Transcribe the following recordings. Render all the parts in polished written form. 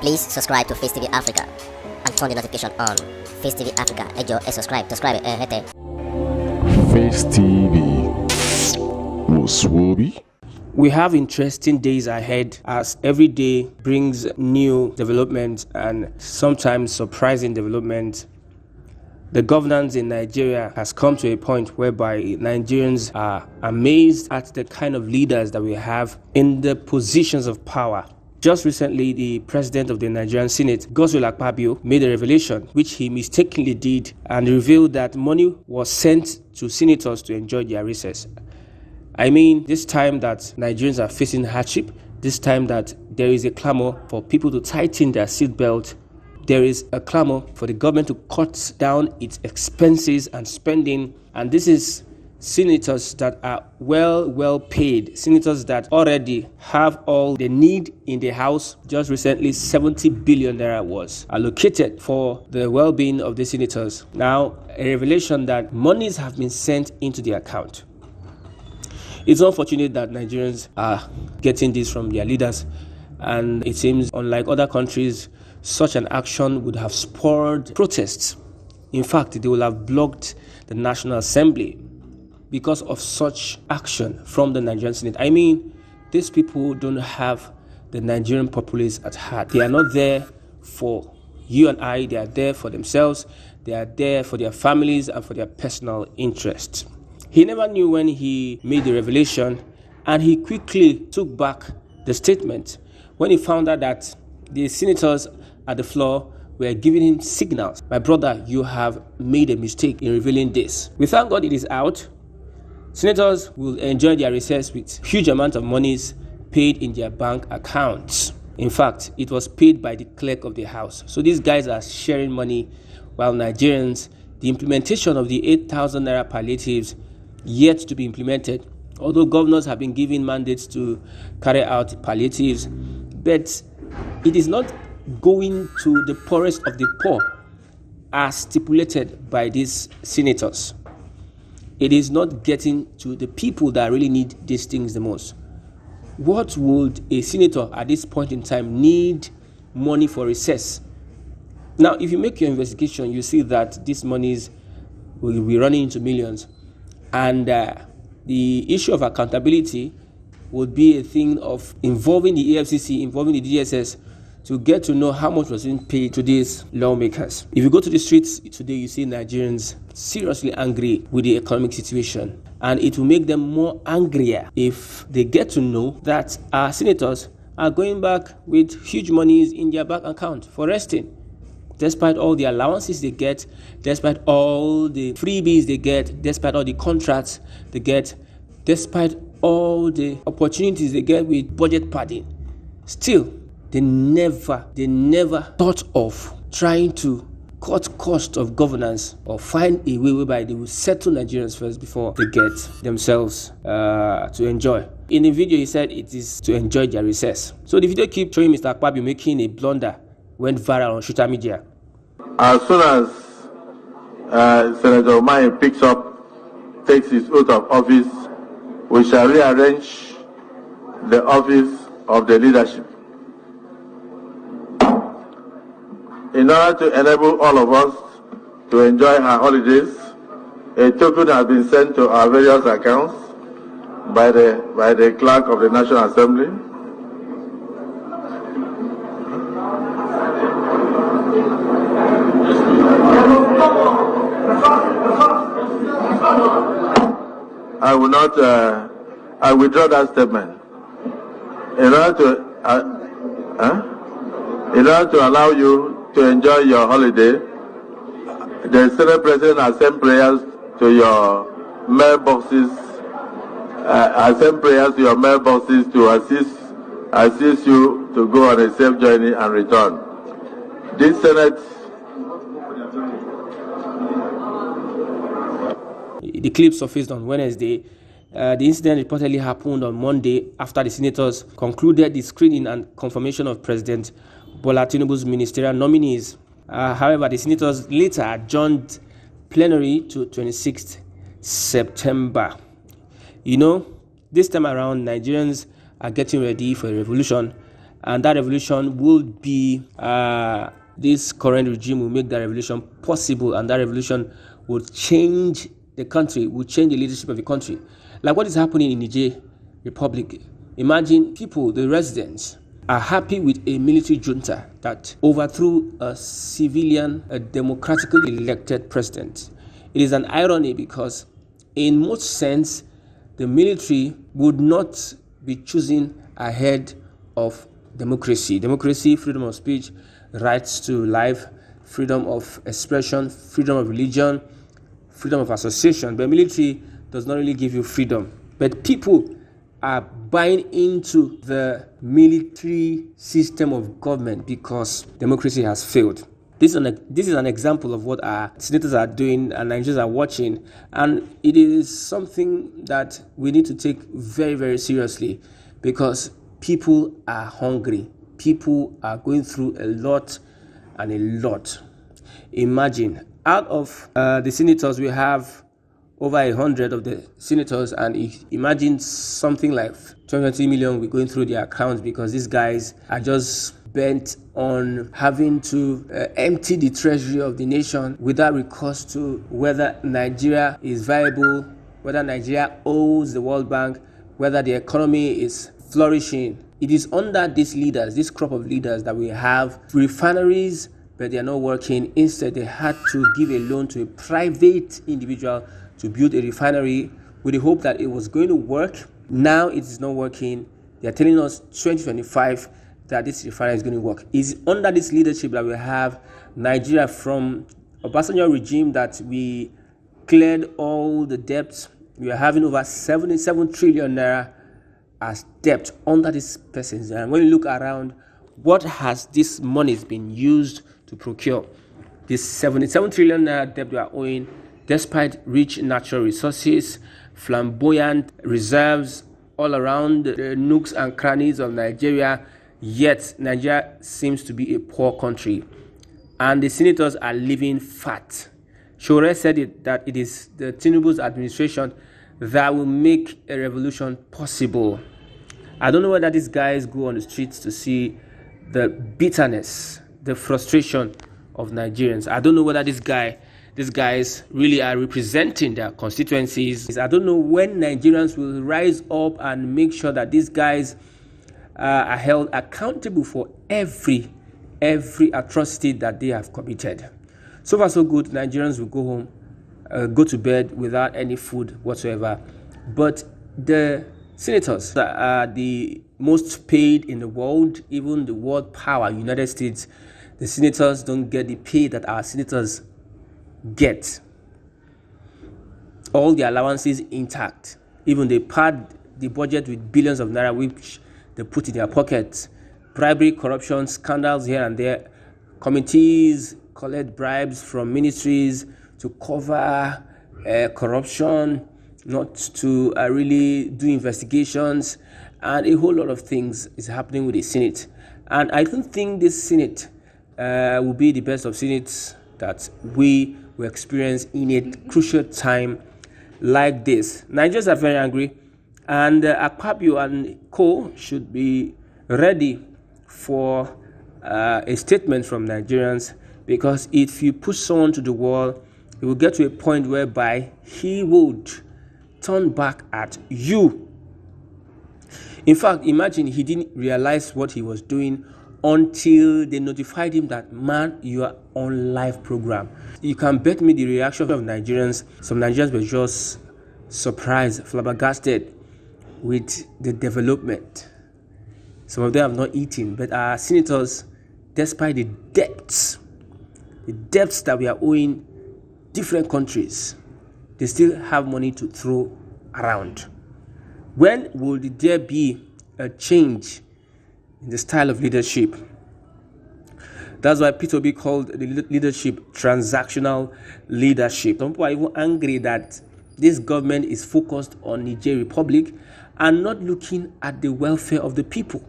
Please subscribe to Face TV Africa and turn the notification on. Face TV Africa, ẹ jọ̀ọ́ ẹ subscribe, hete. Face TV Muswobi. We have interesting days ahead as every day brings new developments and sometimes surprising developments. The governance in Nigeria has come to a point whereby Nigerians are amazed at the kind of leaders that we have in the positions of power. Just recently, the president of the Nigerian Senate, Akpabio, made a revelation which he mistakenly did and revealed that money was sent to senators to enjoy their recess. I mean, this time that Nigerians are facing hardship, this time that there is a clamor for people to tighten their seatbelt, there is a clamor for the government to cut down its expenses and spending, and this is senators that are well paid, senators that already have all they need in the house. Just recently, 70 billion naira was allocated for the well-being of the senators. Now, a revelation that monies have been sent into the account. It's unfortunate that Nigerians are getting this from their leaders, and it seems, unlike other countries, such an action would have spurred protests. In fact, they will have blocked the National Assembly because of such action from the Nigerian Senate. I mean, these people don't have the Nigerian populace at heart. They are not there for you and I. They are there for themselves. They are there for their families and for their personal interests. He never knew when he made the revelation, and he quickly took back the statement when he found out that the senators at the floor were giving him signals. My brother, you have made a mistake in revealing this. We thank God it is out. Senators will enjoy their recess with huge amount of monies paid in their bank accounts. In fact, it was paid by the clerk of the house. So these guys are sharing money, while Nigerians, the implementation of the 8,000 naira palliatives yet to be implemented. Although governors have been given mandates to carry out palliatives, but it is not going to the poorest of the poor as stipulated by these senators. It is not getting to the people that really need these things the most. What would a senator at this point in time need money for recess? Now, if you make your investigation, you see that these monies will be running into millions. And the issue of accountability would be a thing of involving the EFCC, involving the DSS, to get to know how much was being paid to these lawmakers. If you go to the streets today, you see Nigerians seriously angry with the economic situation. And it will make them more angrier if they get to know that our senators are going back with huge monies in their bank account for resting. Despite all the allowances they get, despite all the freebies they get, despite all the contracts they get, despite all the opportunities they get with budget padding, still, they never thought of trying to cut cost of governance or find a way whereby they will settle Nigerians first before they get themselves to enjoy. In the video, he said it is to enjoy their recess. So the video keeps showing Mr. Akpabio making a blunder, went viral on social media. As soon as Senator Omai takes his oath of office, we shall rearrange the office of the leadership. In order to enable all of us to enjoy our holidays, a token has been sent to our various accounts by the clerk of the National Assembly. I withdraw that statement. In order to allow you to enjoy your holiday, the Senate President has sent prayers to your mailboxes. To assist you to go on a safe journey and return. This Senate. The clip surfaced on Wednesday. The incident reportedly happened on Monday after the senators concluded the screening and confirmation of President Bola Tinubu's ministerial nominees. However, the senators later adjourned plenary to 26th September. You know, this time around, Nigerians are getting ready for a revolution, And that revolution will be, this current regime will make that revolution possible, and that revolution will change the country, will change the leadership of the country. Like what is happening in Niger Republic. Imagine people, the residents, are happy with a military junta that overthrew a civilian, a democratically elected president. It is an irony because in most sense, the military would not be chosen ahead of democracy. Democracy, freedom of speech, rights to life, freedom of expression, freedom of religion, freedom of association. But military does not really give you freedom. But people are buying into the military system of government because democracy has failed. This is an example of what our senators are doing and Nigerians are watching, and it is something that we need to take very, very seriously because people are hungry. People are going through a lot and a lot. Imagine, out of the senators, we have over 100 of the senators, and imagine something like 20 million we're going through their accounts because these guys are just bent on having to empty the treasury of the nation without recourse to whether Nigeria is viable, whether Nigeria owes the World Bank, whether the economy is flourishing. It is under these leaders, this crop of leaders, that we have refineries, but they are not working. Instead, they had to give a loan to a private individual to build a refinery with the hope that it was going to work. Now it is not working. They are telling us 2025 that this refinery is going to work. It's under this leadership that we have Nigeria from Obasanjo regime that we cleared all the debts. We are having over 77 trillion naira as debt under this person. And when you look around, what has this money been used to procure? This 77 trillion naira debt we are owing, despite rich natural resources, flamboyant reserves all around the nooks and crannies of Nigeria, yet Nigeria seems to be a poor country. And the senators are living fat. Shore said that it is the Tinubu's administration that will make a revolution possible. I don't know whether these guys go on the streets to see the bitterness, the frustration of Nigerians. I don't know whether these guys really are representing their constituencies. I don't know when Nigerians will rise up and make sure that these guys are held accountable for every atrocity that they have committed. So far, so good. Nigerians will go home, go to bed without any food whatsoever. But the senators that are the most paid in the world, even the world power, United States, the senators don't get the pay that our senators get. All the allowances intact. Even they pad the budget with billions of naira, which they put in their pockets. Bribery, corruption, scandals here and there. Committees collect bribes from ministries to cover corruption, not to really do investigations, and a whole lot of things is happening with the Senate. And I don't think this Senate will be the best of Senates that we will experience in a crucial time like this. Nigerians are very angry, and Akpabio and co should be ready for a statement from Nigerians, because if you push someone to the wall, it will get to a point whereby he would turn back at you. In fact, imagine he didn't realize what he was doing until they notified him that, man, you are on live program. You can bet me the reaction of Nigerians. Some Nigerians were just surprised, flabbergasted with the development. Some of them have not eaten, but our senators, despite the debts that we are owing different countries, they still have money to throw around. When will there be a change in the style of leadership? That's why P2B called the leadership transactional leadership. Some people are even angry that this government is focused on Niger Republic and not looking at the welfare of the people.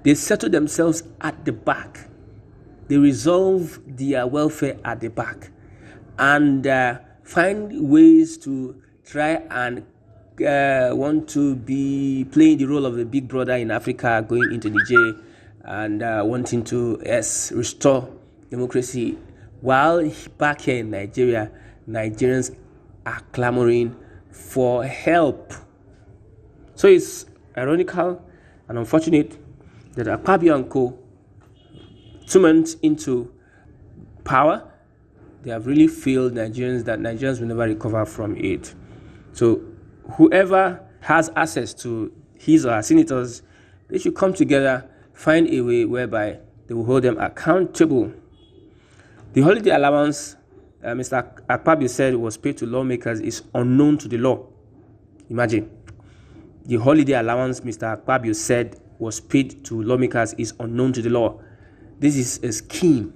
They settle themselves at the back. They resolve their welfare at the back and find ways to try and want to be playing the role of the big brother in Africa, going into Niger and wanting to restore democracy, while back here in Nigeria, Nigerians are clamoring for help. So it's ironical and unfortunate that Akpabio and co, 2 months into power, they have really failed Nigerians, that Nigerians will never recover from it. So whoever has access to his or her senators, they should come together, find a way whereby they will hold them accountable. The holiday allowance Mr. Akpabio said was paid to lawmakers is unknown to the law. Imagine. The holiday allowance Mr. Akpabio said was paid to lawmakers is unknown to the law. This is a scheme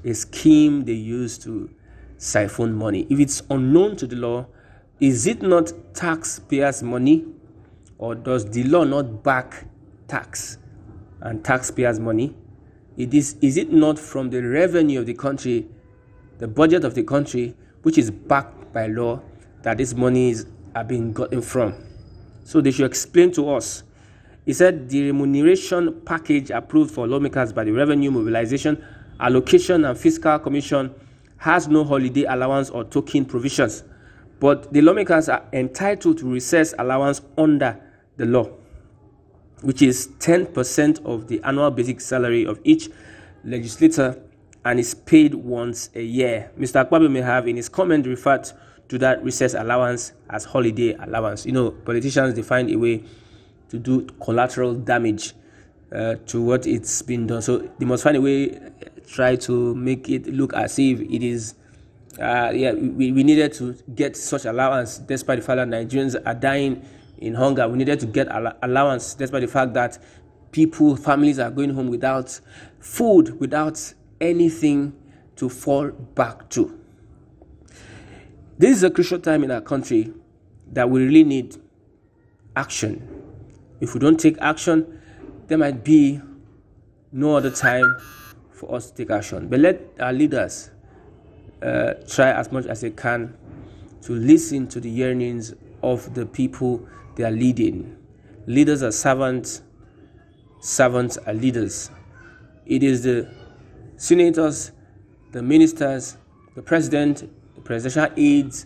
they use to siphon money. If it's unknown to the law, is it not taxpayers' money, or does the law not back tax and taxpayers' money? Is it not from the revenue of the country, the budget of the country, which is backed by law, that these monies are being gotten from? So they should explain to us. He said the remuneration package approved for lawmakers by the Revenue Mobilization, Allocation and Fiscal Commission has no holiday allowance or token provisions, but the lawmakers are entitled to recess allowance under the law, which is 10% of the annual basic salary of each legislator and is paid once a year. Mr. Akpabio may have in his comment referred to that recess allowance as holiday allowance. You know, politicians, they find a way to do collateral damage to what it's been done. So they must find a way, try to make it look as if it is, we needed to get such allowance despite the fact that Nigerians are dying in hunger. We needed to get allowance despite the fact that families are going home without food, without anything to fall back to. This is a crucial time in our country that we really need action. If we don't take action, there might be no other time for us to take action. But let our leaders try as much as they can to listen to the yearnings of the people they are leading. Leaders are servants, servants are leaders. It is the senators, the ministers, the president, the presidential aides,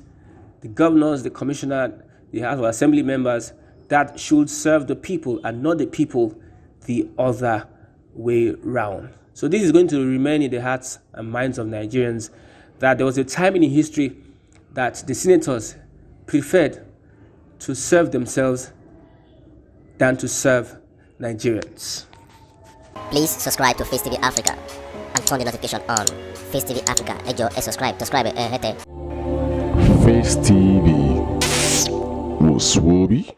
the governors, the commissioner, the House of Assembly members that should serve the people and not the people the other way round. So this is going to remain in the hearts and minds of Nigerians, that there was a time in history that the senators preferred to serve themselves than to serve Nigerians. Please subscribe to Face TV Africa and turn the notification on. Face TV Africa, subscribe, Face TV. Muswobi.